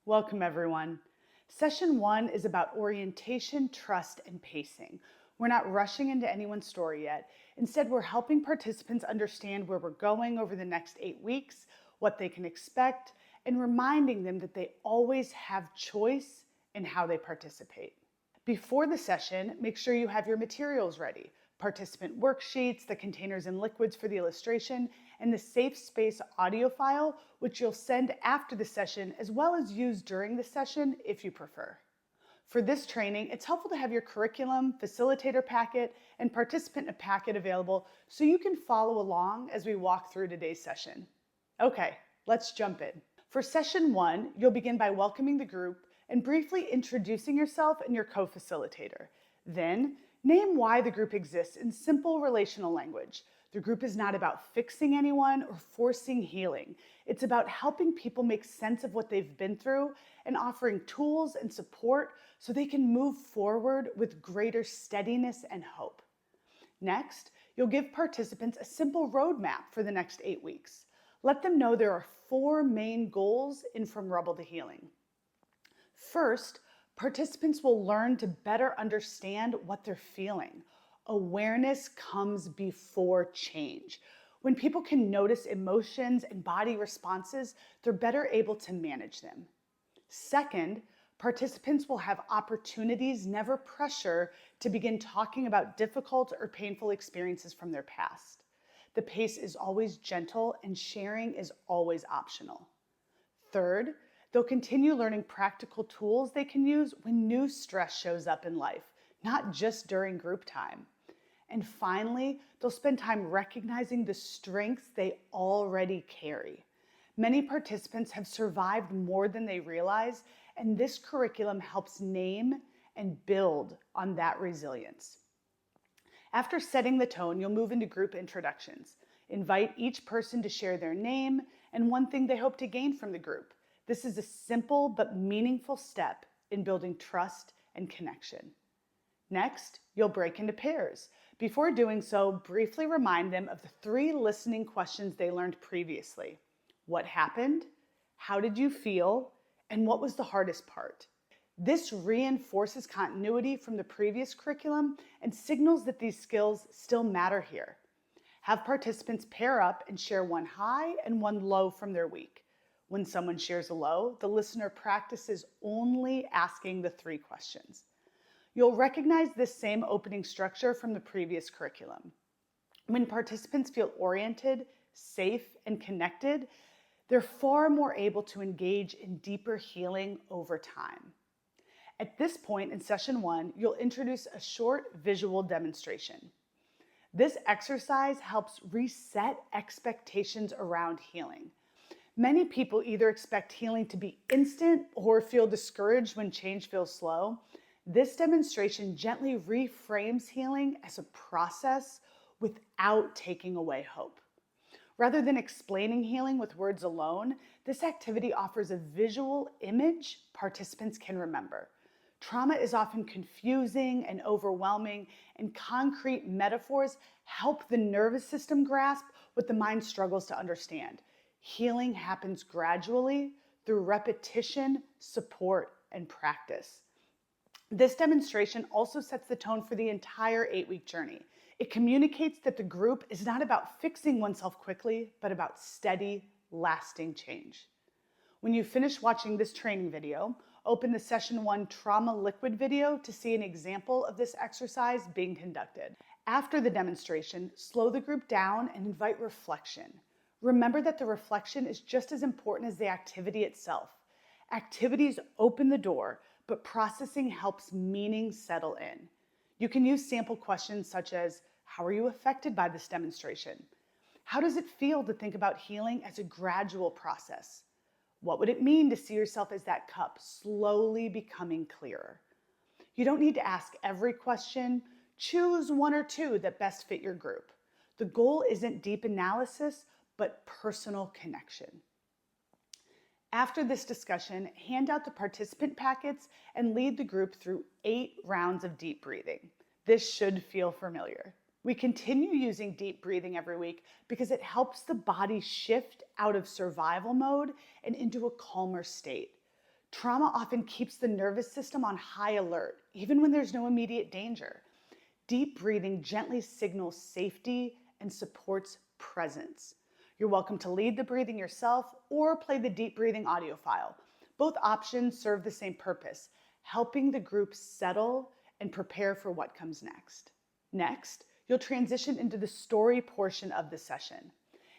Welcome, everyone. Session 1 is about orientation, trust, and pacing. We're not rushing into anyone's story yet. Instead, we're helping participants understand where we're going over the next 8 weeks, what they can expect, and reminding them that they always have choice in how they participate. Before the session, make sure you have your materials ready: participant worksheets, the containers and liquids for the illustration, and the safe space audio file, which you'll send after the session as well as use during the session if you prefer. For this training, it's helpful to have your curriculum, facilitator packet, and participant packet available so you can follow along as we walk through today's session. Okay, let's jump in. For session 1, you'll begin by welcoming the group and briefly introducing yourself and your co-facilitator. Then, name why the group exists in simple relational language. The group is not about fixing anyone or forcing healing. It's about helping people make sense of what they've been through and offering tools and support so they can move forward with greater steadiness and hope. Next, you'll give participants a simple roadmap for the next 8 weeks. Let them know there are 4 main goals in From Rubble to Healing. First, participants will learn to better understand what they're feeling. Awareness comes before change. When people can notice emotions and body responses, they're better able to manage them. Second, participants will have opportunities, never pressure, to begin talking about difficult or painful experiences from their past. The pace is always gentle and sharing is always optional. Third, they'll continue learning practical tools they can use when new stress shows up in life, not just during group time. And finally, they'll spend time recognizing the strengths they already carry. Many participants have survived more than they realize, and this curriculum helps name and build on that resilience. After setting the tone, you'll move into group introductions. Invite each person to share their name and one thing they hope to gain from the group. This is a simple but meaningful step in building trust and connection. Next, you'll break into pairs. Before doing so, briefly remind them of the 3 listening questions they learned previously. What happened? How did you feel? And what was the hardest part? This reinforces continuity from the previous curriculum and signals that these skills still matter here. Have participants pair up and share one high and one low from their week. When someone shares a low, the listener practices only asking the 3 questions. You'll recognize this same opening structure from the previous curriculum. When participants feel oriented, safe, and connected, they're far more able to engage in deeper healing over time. At this point in session 1, you'll introduce a short visual demonstration. This exercise helps reset expectations around healing. Many people either expect healing to be instant or feel discouraged when change feels slow. This demonstration gently reframes healing as a process without taking away hope. Rather than explaining healing with words alone, this activity offers a visual image participants can remember. Trauma is often confusing and overwhelming, and concrete metaphors help the nervous system grasp what the mind struggles to understand. Healing happens gradually through repetition, support, and practice. This demonstration also sets the tone for the entire 8-week journey. It communicates that the group is not about fixing oneself quickly, but about steady, lasting change. When you finish watching this training video, open the session 1 trauma liquid video to see an example of this exercise being conducted. After the demonstration, slow the group down and invite reflection. Remember that the reflection is just as important as the activity itself. Activities open the door, but processing helps meaning settle in. You can use sample questions such as, how are you affected by this demonstration? How does it feel to think about healing as a gradual process? What would it mean to see yourself as that cup slowly becoming clearer? You don't need to ask every question. Choose 1 or 2 that best fit your group. The goal isn't deep analysis, but personal connection. After this discussion, hand out the participant packets and lead the group through 8 rounds of deep breathing. This should feel familiar. We continue using deep breathing every week because it helps the body shift out of survival mode and into a calmer state. Trauma often keeps the nervous system on high alert, even when there's no immediate danger. Deep breathing gently signals safety and supports presence. You're welcome to lead the breathing yourself or play the deep breathing audio file. Both options serve the same purpose, helping the group settle and prepare for what comes next. Next, you'll transition into the story portion of the session.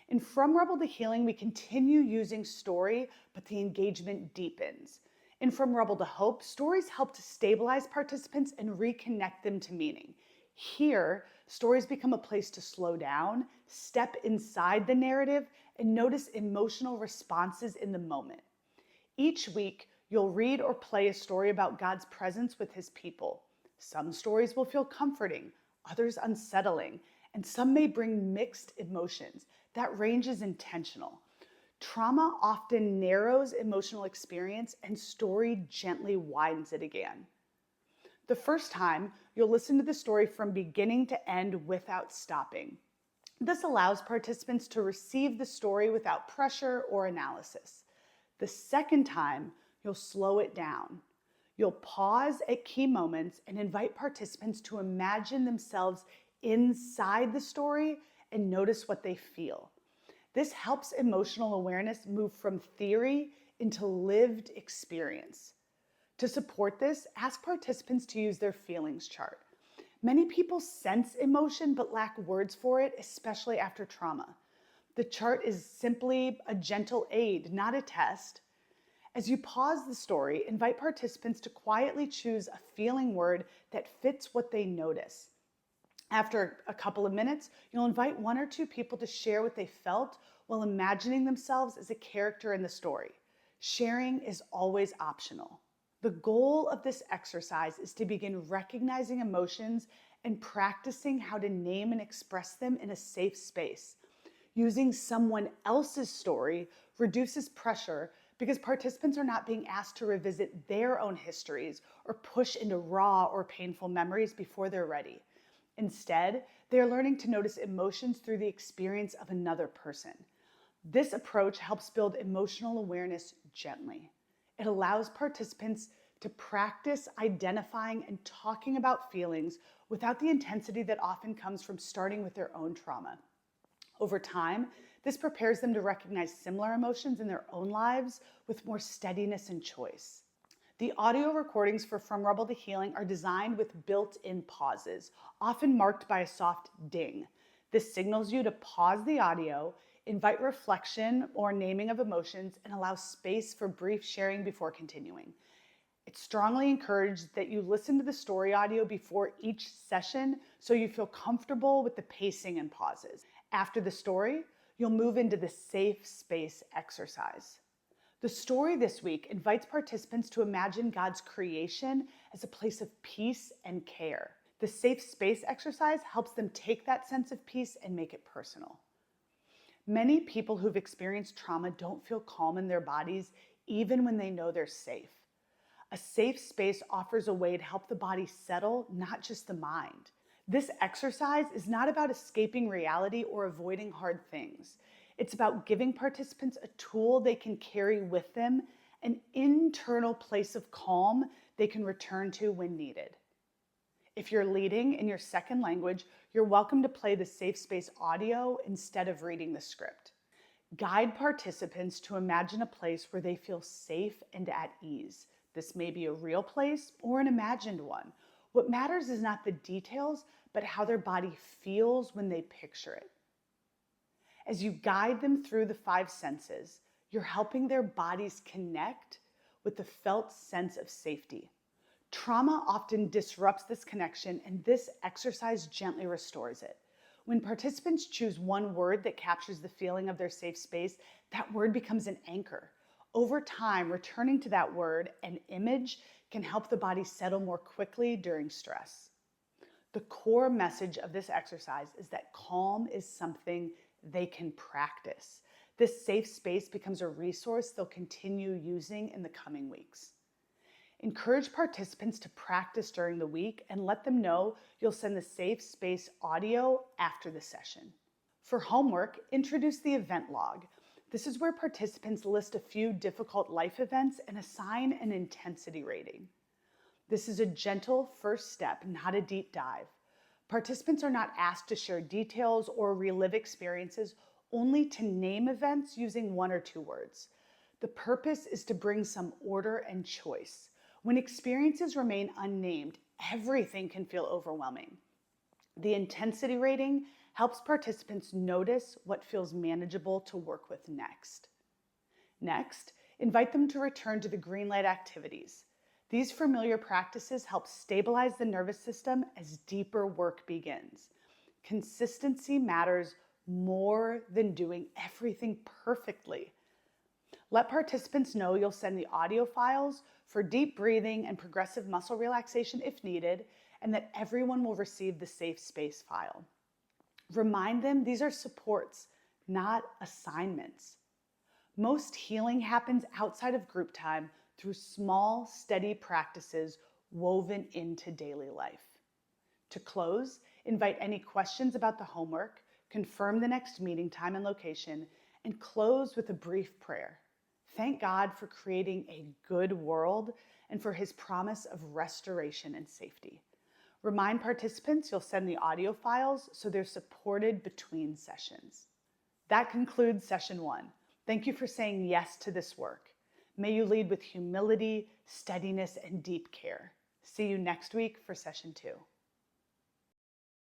In From Rebel to Healing, we continue using story, but the engagement deepens. In From Rebel to Hope, stories help to stabilize participants and reconnect them to meaning. Here, stories become a place to slow down, step inside the narrative, and notice emotional responses in the moment. Each week, you'll read or play a story about God's presence with his people. Some stories will feel comforting, others unsettling, and some may bring mixed emotions. That range is intentional. Trauma often narrows emotional experience, and story gently widens it again. The first time, you'll listen to the story from beginning to end without stopping. This allows participants to receive the story without pressure or analysis. The second time, you'll slow it down. You'll pause at key moments and invite participants to imagine themselves inside the story and notice what they feel. This helps emotional awareness move from theory into lived experience. To support this, ask participants to use their feelings chart. Many people sense emotion but lack words for it, especially after trauma. The chart is simply a gentle aid, not a test. As you pause the story, invite participants to quietly choose a feeling word that fits what they notice. After a couple of minutes, you'll invite one or two people to share what they felt while imagining themselves as a character in the story. Sharing is always optional. The goal of this exercise is to begin recognizing emotions and practicing how to name and express them in a safe space. Using someone else's story reduces pressure because participants are not being asked to revisit their own histories or push into raw or painful memories before they're ready. Instead, they are learning to notice emotions through the experience of another person. This approach helps build emotional awareness gently. It allows participants to practice identifying and talking about feelings without the intensity that often comes from starting with their own trauma. Over time, this prepares them to recognize similar emotions in their own lives with more steadiness and choice. The audio recordings for From Rebel to Healing are designed with built-in pauses, often marked by a soft ding. This signals you to pause the audio, invite reflection or naming of emotions, and allow space for brief sharing before continuing. It's strongly encouraged that you listen to the story audio before each session so you feel comfortable with the pacing and pauses. After the story, you'll move into the safe space exercise. The story this week invites participants to imagine God's creation as a place of peace and care. The safe space exercise helps them take that sense of peace and make it personal. Many people who've experienced trauma don't feel calm in their bodies even when they know they're safe. A safe space offers a way to help the body settle, not just the mind. This exercise is not about escaping reality or avoiding hard things. It's about giving participants a tool they can carry with them, an internal place of calm they can return to when needed. If you're leading in your second language, you're welcome to play the safe space audio instead of reading the script. Guide participants to imagine a place where they feel safe and at ease. This may be a real place or an imagined one. What matters is not the details, but how their body feels when they picture it. As you guide them through the 5 senses, you're helping their bodies connect with the felt sense of safety. Trauma often disrupts this connection, and this exercise gently restores it. When participants choose one word that captures the feeling of their safe space, that word becomes an anchor. Over time, returning to that word, an image, can help the body settle more quickly during stress. The core message of this exercise is that calm is something they can practice. This safe space becomes a resource they'll continue using in the coming weeks. Encourage participants to practice during the week and let them know you'll send the safe space audio after the session. For homework, introduce the event log. This is where participants list a few difficult life events and assign an intensity rating. This is a gentle first step, not a deep dive. Participants are not asked to share details or relive experiences, only to name events using 1 or 2 words. The purpose is to bring some order and choice. When experiences remain unnamed, everything can feel overwhelming. The intensity rating helps participants notice what feels manageable to work with next. Next, invite them to return to the green light activities. These familiar practices help stabilize the nervous system as deeper work begins. Consistency matters more than doing everything perfectly. Let participants know you'll send the audio files for deep breathing and progressive muscle relaxation if needed, and that everyone will receive the safe space file. Remind them these are supports, not assignments. Most healing happens outside of group time through small, steady practices woven into daily life. To close, invite any questions about the homework, confirm the next meeting time and location, and close with a brief prayer. Thank God for creating a good world and for his promise of restoration and safety. Remind participants you'll send the audio files so they're supported between sessions. That concludes session 1. Thank you for saying yes to this work. May you lead with humility, steadiness, and deep care. See you next week for session 2.